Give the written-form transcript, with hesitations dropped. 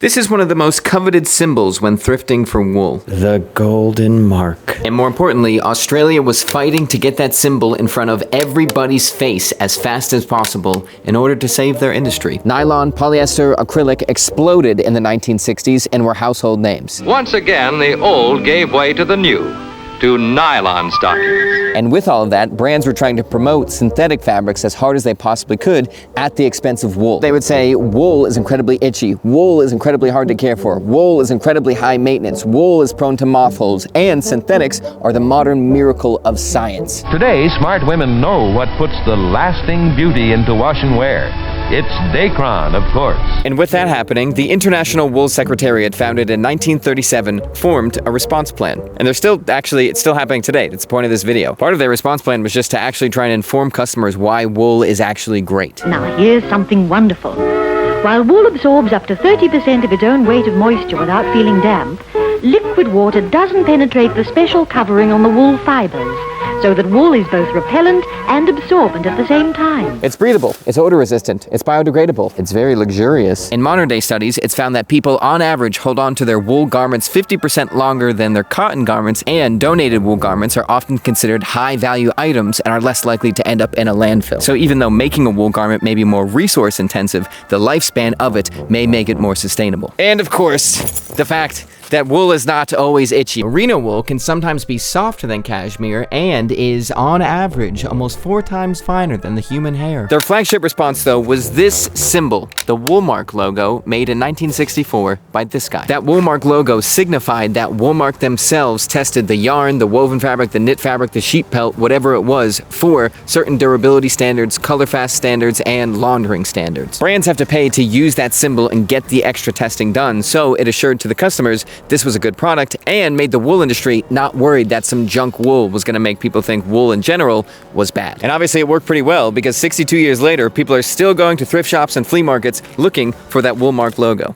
This is one of the most coveted symbols when thrifting for wool. The golden mark. And more importantly, Australia was fighting to get that symbol in front of everybody's face as fast as possible in order to save their industry. Nylon, polyester, acrylic exploded in the 1960s and were household names. Once again, the old gave way to the new, to nylon stockings. And with all of that, brands were trying to promote synthetic fabrics as hard as they possibly could at the expense of wool. They would say wool is incredibly itchy, wool is incredibly hard to care for, wool is incredibly high maintenance, wool is prone to moth holes, and synthetics are the modern miracle of science. Today, smart women know what puts the lasting beauty into wash and wear. It's Dacron, of course. And with that happening, the International Wool Secretariat, founded in 1937, formed a response plan. And it's still happening today. That's the point of this video. Part of their response plan was just to actually try and inform customers why wool is actually great. Now here's something wonderful. While wool absorbs up to 30% of its own weight of moisture without feeling damp, liquid water doesn't penetrate the special covering on the wool fibers, so that wool is both repellent and absorbent at the same time. It's breathable, it's odor resistant, it's biodegradable, it's very luxurious. In modern day studies, it's found that people on average hold on to their wool garments 50% longer than their cotton garments, and donated wool garments are often considered high value items and are less likely to end up in a landfill. So even though making a wool garment may be more resource intensive, the lifespan of it may make it more sustainable. And of course, the fact that wool is not always itchy. Merino wool can sometimes be softer than cashmere and is, on average, almost 4 times finer than the human hair. Their flagship response, though, was this symbol, the woolmark logo, made in 1964 by this guy. That woolmark logo signified that Woolmark themselves tested the yarn, the woven fabric, the knit fabric, the sheep pelt, whatever it was, for certain durability standards, color fast standards, and laundering standards. Brands have to pay to use that symbol and get the extra testing done, so it assured to the customers this was a good product and made the wool industry not worried that some junk wool was going to make people think wool in general was bad. And obviously it worked pretty well, because 62 years later, people are still going to thrift shops and flea markets looking for that Woolmark logo.